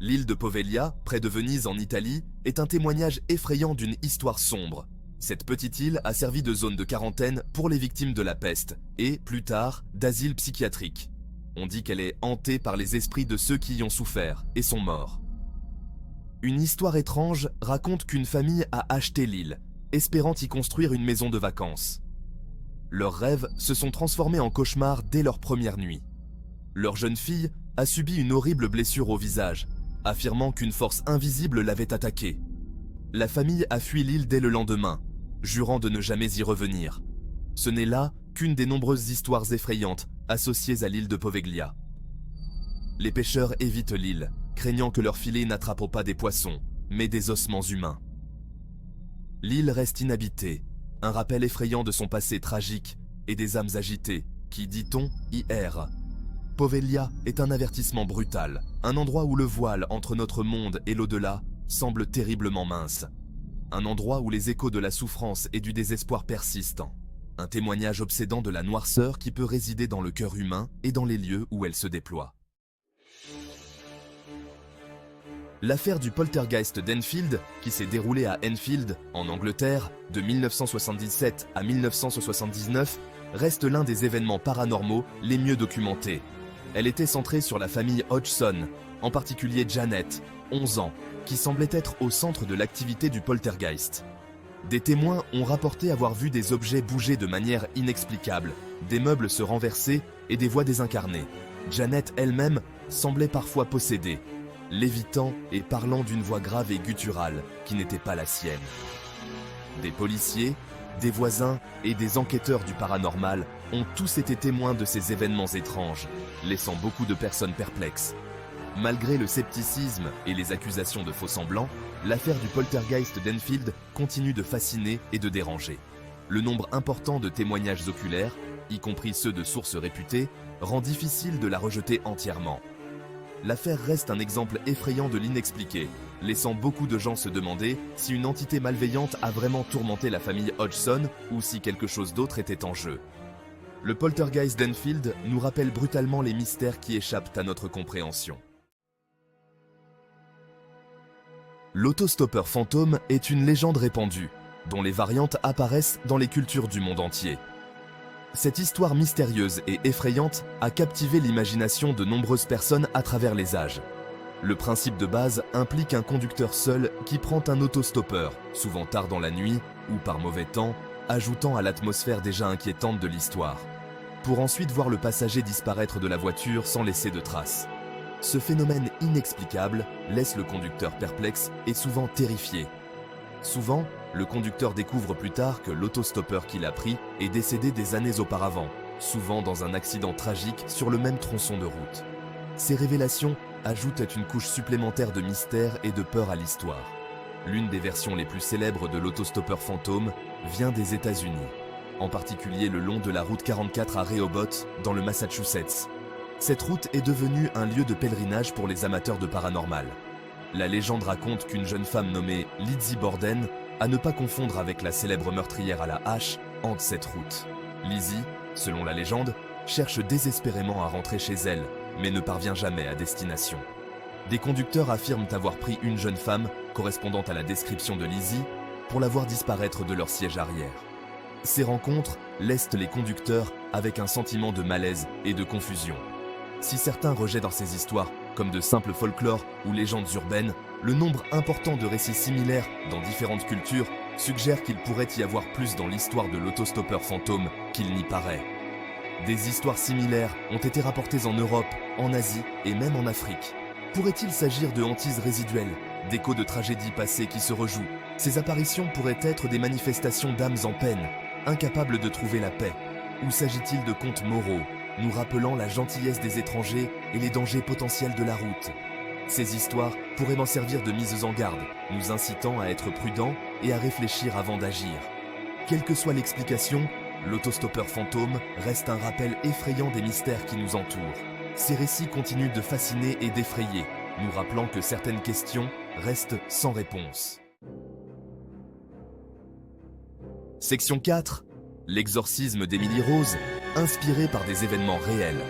L'île de Poveglia, près de Venise en Italie, est un témoignage effrayant d'une histoire sombre. Cette petite île a servi de zone de quarantaine pour les victimes de la peste et, plus tard, d'asile psychiatrique. On dit qu'elle est hantée par les esprits de ceux qui y ont souffert et sont morts. Une histoire étrange raconte qu'une famille a acheté l'île, espérant y construire une maison de vacances. Leurs rêves se sont transformés en cauchemars dès leur première nuit. Leur jeune fille a subi une horrible blessure au visage, affirmant qu'une force invisible l'avait attaquée. La famille a fui l'île dès le lendemain, jurant de ne jamais y revenir. Ce n'est là qu'une des nombreuses histoires effrayantes associées à l'île de Poveglia. Les pêcheurs évitent l'île, craignant que leurs filets n'attrapent pas des poissons, mais des ossements humains. L'île reste inhabitée, un rappel effrayant de son passé tragique et des âmes agitées qui, dit-on, y errent. Poveglia est un avertissement brutal, un endroit où le voile entre notre monde et l'au-delà semble terriblement mince. Un endroit où les échos de la souffrance et du désespoir persistent. Un témoignage obsédant de la noirceur qui peut résider dans le cœur humain et dans les lieux où elle se déploie. L'affaire du poltergeist d'Enfield, qui s'est déroulée à Enfield, en Angleterre, de 1977 à 1979, reste l'un des événements paranormaux les mieux documentés. Elle était centrée sur la famille Hodgson, en particulier Janet, 11 ans, qui semblait être au centre de l'activité du poltergeist. Des témoins ont rapporté avoir vu des objets bouger de manière inexplicable, des meubles se renverser et des voix désincarnées. Janet elle-même semblait parfois possédée, lévitant et parlant d'une voix grave et gutturale qui n'était pas la sienne. Des policiers, des voisins et des enquêteurs du paranormal ont tous été témoins de ces événements étranges, laissant beaucoup de personnes perplexes. Malgré le scepticisme et les accusations de faux-semblants, l'affaire du poltergeist d'Enfield continue de fasciner et de déranger. Le nombre important de témoignages oculaires, y compris ceux de sources réputées, rend difficile de la rejeter entièrement. L'affaire reste un exemple effrayant de l'inexpliqué, laissant beaucoup de gens se demander si une entité malveillante a vraiment tourmenté la famille Hodgson ou si quelque chose d'autre était en jeu. Le poltergeist d'Enfield nous rappelle brutalement les mystères qui échappent à notre compréhension. L'autostoppeur fantôme est une légende répandue, dont les variantes apparaissent dans les cultures du monde entier. Cette histoire mystérieuse et effrayante a captivé l'imagination de nombreuses personnes à travers les âges. Le principe de base implique un conducteur seul qui prend un autostoppeur, souvent tard dans la nuit ou par mauvais temps, ajoutant à l'atmosphère déjà inquiétante de l'histoire, pour ensuite voir le passager disparaître de la voiture sans laisser de traces. Ce phénomène inexplicable laisse le conducteur perplexe et souvent terrifié. Souvent, le conducteur découvre plus tard que l'autostoppeur qu'il a pris est décédé des années auparavant, souvent dans un accident tragique sur le même tronçon de route. Ces révélations ajoutent une couche supplémentaire de mystère et de peur à l'histoire. L'une des versions les plus célèbres de l'autostoppeur fantôme vient des États-Unis, en particulier le long de la route 44 à Rehoboth, dans le Massachusetts. Cette route est devenue un lieu de pèlerinage pour les amateurs de paranormal. La légende raconte qu'une jeune femme nommée Lizzie Borden, à ne pas confondre avec la célèbre meurtrière à la hache, hante cette route. Lizzie, selon la légende, cherche désespérément à rentrer chez elle, mais ne parvient jamais à destination. Des conducteurs affirment avoir pris une jeune femme, correspondant à la description de Lizzie, pour la voir disparaître de leur siège arrière. Ces rencontres laissent les conducteurs avec un sentiment de malaise et de confusion. Si certains rejettent dans ces histoires comme de simples folklores ou légendes urbaines, le nombre important de récits similaires dans différentes cultures suggère qu'il pourrait y avoir plus dans l'histoire de l'autostoppeur fantôme qu'il n'y paraît. Des histoires similaires ont été rapportées en Europe, en Asie et même en Afrique. Pourrait-il s'agir de hantises résiduelles, d'échos de tragédies passées qui se rejouent? Ces apparitions pourraient être des manifestations d'âmes en peine, incapables de trouver la paix. Ou s'agit-il de contes moraux, nous rappelant la gentillesse des étrangers et les dangers potentiels de la route? Ces histoires pourraient m'en servir de mise en garde, nous incitant à être prudents et à réfléchir avant d'agir. Quelle que soit l'explication, l'autostoppeur fantôme reste un rappel effrayant des mystères qui nous entourent. Ces récits continuent de fasciner et d'effrayer, nous rappelant que certaines questions restent sans réponse. Section 4. L'exorcisme d'Emily Rose, inspiré par des événements réels.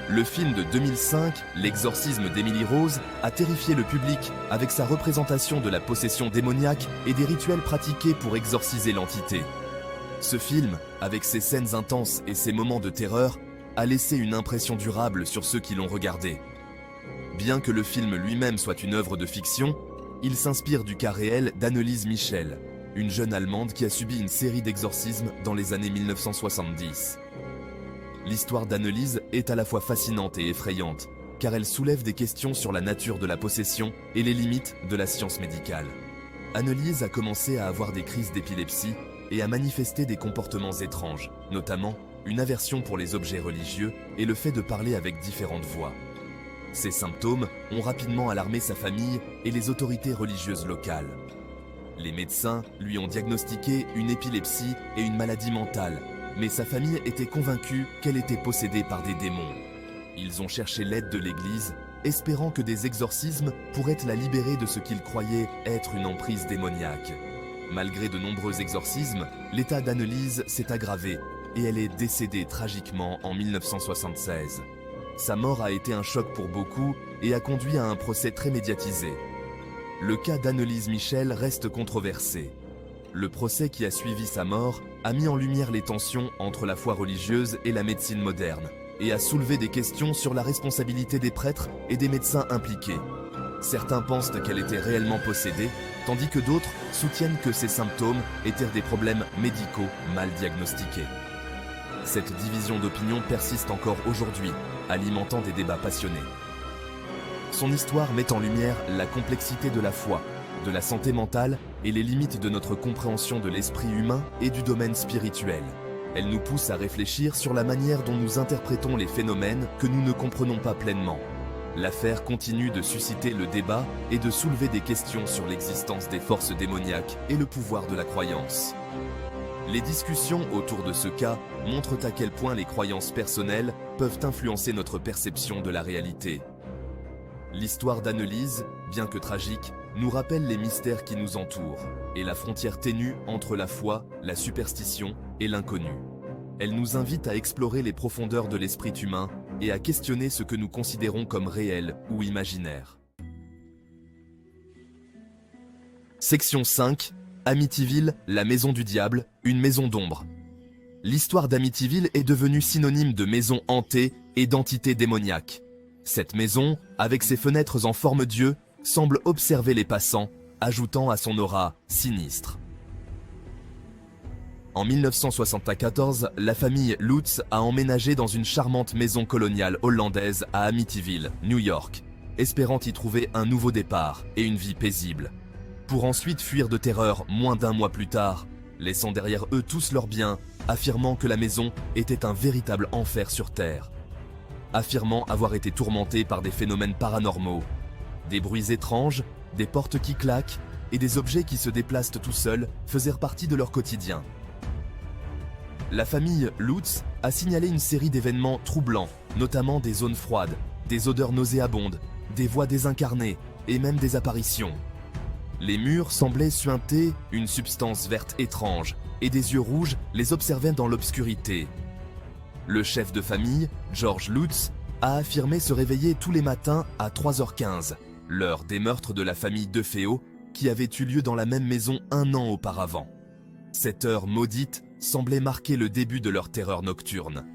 Le film de 2005, L'exorcisme d'Emily Rose, a terrifié le public avec sa représentation de la possession démoniaque et des rituels pratiqués pour exorciser l'entité. Ce film, avec ses scènes intenses et ses moments de terreur, a laissé une impression durable sur ceux qui l'ont regardé. Bien que le film lui-même soit une œuvre de fiction, il s'inspire du cas réel d'Anneliese Michel, une jeune Allemande qui a subi une série d'exorcismes dans les années 1970. L'histoire d'Anneliese est à la fois fascinante et effrayante, car elle soulève des questions sur la nature de la possession et les limites de la science médicale. Anneliese a commencé à avoir des crises d'épilepsie et à manifester des comportements étranges, notamment une aversion pour les objets religieux et le fait de parler avec différentes voix. Ces symptômes ont rapidement alarmé sa famille et les autorités religieuses locales. Les médecins lui ont diagnostiqué une épilepsie et une maladie mentale, mais sa famille était convaincue qu'elle était possédée par des démons. Ils ont cherché l'aide de l'Église, espérant que des exorcismes pourraient la libérer de ce qu'ils croyaient être une emprise démoniaque. Malgré de nombreux exorcismes, l'état d'Anneliese s'est aggravé et elle est décédée tragiquement en 1976. Sa mort a été un choc pour beaucoup et a conduit à un procès très médiatisé. Le cas d'Anneliese Michel reste controversé. Le procès qui a suivi sa mort a mis en lumière les tensions entre la foi religieuse et la médecine moderne et a soulevé des questions sur la responsabilité des prêtres et des médecins impliqués. Certains pensent qu'elle était réellement possédée, tandis que d'autres soutiennent que ses symptômes étaient des problèmes médicaux mal diagnostiqués. Cette division d'opinion persiste encore aujourd'hui, alimentant des débats passionnés. Son histoire met en lumière la complexité de la foi, de la santé mentale et les limites de notre compréhension de l'esprit humain et du domaine spirituel. Elle nous pousse à réfléchir sur la manière dont nous interprétons les phénomènes que nous ne comprenons pas pleinement. L'affaire continue de susciter le débat et de soulever des questions sur l'existence des forces démoniaques et le pouvoir de la croyance. Les discussions autour de ce cas montrent à quel point les croyances personnelles peuvent influencer notre perception de la réalité. L'histoire d'Anneliese, bien que tragique, nous rappelle les mystères qui nous entourent et la frontière ténue entre la foi, la superstition et l'inconnu. Elle nous invite à explorer les profondeurs de l'esprit humain et à questionner ce que nous considérons comme réel ou imaginaire. Section 5. Amityville, la maison du diable, une maison d'ombre. L'histoire d'Amityville est devenue synonyme de maison hantée et d'entité démoniaque. Cette maison, avec ses fenêtres en forme d'yeux, semble observer les passants, ajoutant à son aura sinistre. En 1974, la famille Lutz a emménagé dans une charmante maison coloniale hollandaise à Amityville, New York, espérant y trouver un nouveau départ et une vie paisible. Pour ensuite fuir de terreur moins d'un mois plus tard, laissant derrière eux tous leurs biens, affirmant que la maison était un véritable enfer sur Terre. Affirmant avoir été tourmentés par des phénomènes paranormaux, des bruits étranges, des portes qui claquent et des objets qui se déplacent tout seuls faisaient partie de leur quotidien. La famille Lutz a signalé une série d'événements troublants, notamment des zones froides, des odeurs nauséabondes, des voix désincarnées et même des apparitions. Les murs semblaient suinter une substance verte étrange et des yeux rouges les observaient dans l'obscurité. Le chef de famille, George Lutz, a affirmé se réveiller tous les matins à 3h15, l'heure des meurtres de la famille DeFeo qui avait eu lieu dans la même maison un an auparavant. Cette heure maudite semblait marquer le début de leur terreur nocturne.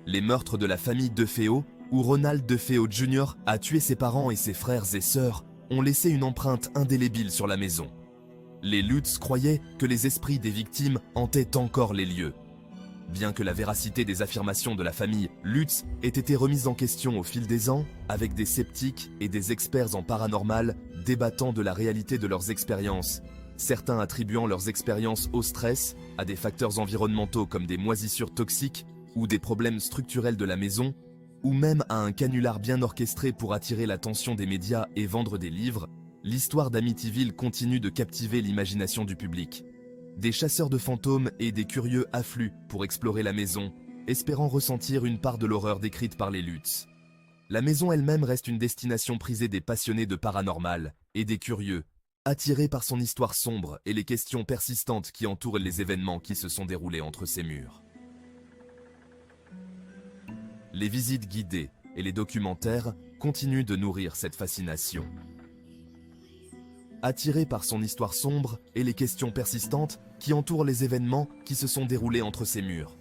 Les meurtres de la famille DeFeo, où Ronald DeFeo Jr. a tué ses parents et ses frères et sœurs, ont laissé une empreinte indélébile sur la maison. Les Lutz croyaient que les esprits des victimes hantaient encore les lieux. Bien que la véracité des affirmations de la famille Lutz ait été remise en question au fil des ans, avec des sceptiques et des experts en paranormal débattant de la réalité de leurs expériences, certains attribuant leurs expériences au stress, à des facteurs environnementaux comme des moisissures toxiques ou des problèmes structurels de la maison, ou même à un canular bien orchestré pour attirer l'attention des médias et vendre des livres, l'histoire d'Amityville continue de captiver l'imagination du public. Des chasseurs de fantômes et des curieux affluent pour explorer la maison, espérant ressentir une part de l'horreur décrite par les Lutz. La maison elle-même reste une destination prisée des passionnés de paranormal et des curieux, attirés par son histoire sombre et les questions persistantes qui entourent les événements qui se sont déroulés entre ses murs. Les visites guidées, et les documentaires continuent de nourrir cette fascination. Attiré par son histoire sombre et les questions persistantes qui entourent les événements qui se sont déroulés entre ces murs.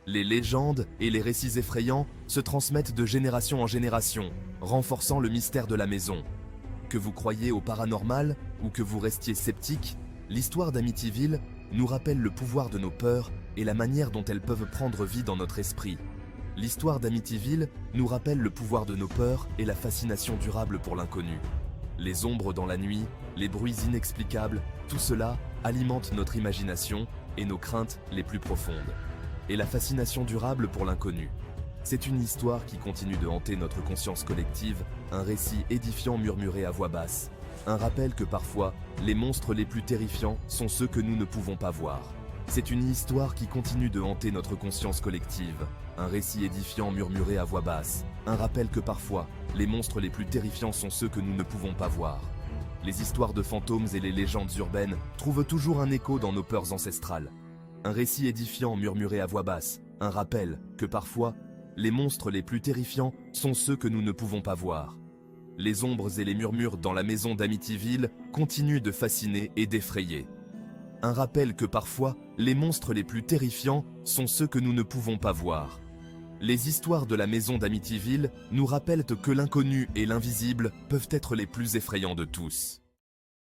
Les légendes et les récits effrayants se transmettent de génération en génération, renforçant le mystère de la maison. Que vous croyiez au paranormal ou que vous restiez sceptique, l'histoire d'Amityville nous rappelle le pouvoir de nos peurs et la manière dont elles peuvent prendre vie dans notre esprit. L'histoire d'Amityville nous rappelle le pouvoir de nos peurs et la fascination durable pour l'inconnu. Les ombres dans la nuit, les bruits inexplicables, tout cela alimente notre imagination et nos craintes les plus profondes. Et la fascination durable pour l'inconnu. C'est une histoire qui continue de hanter notre conscience collective, un récit édifiant murmuré à voix basse. Un rappel que parfois, les monstres les plus terrifiants sont ceux que nous ne pouvons pas voir. C'est une histoire qui continue de hanter notre conscience collective, un récit édifiant murmuré à voix basse. Un rappel que parfois, les monstres les plus terrifiants sont ceux que nous ne pouvons pas voir. Les histoires de fantômes et les légendes urbaines trouvent toujours un écho dans nos peurs ancestrales. Un récit édifiant murmuré à voix basse, un rappel que parfois, les monstres les plus terrifiants sont ceux que nous ne pouvons pas voir. Les ombres et les murmures dans la maison d'Amityville continuent de fasciner et d'effrayer. Un rappel que parfois, les monstres les plus terrifiants sont ceux que nous ne pouvons pas voir. Les histoires de la maison d'Amityville nous rappellent que l'inconnu et l'invisible peuvent être les plus effrayants de tous.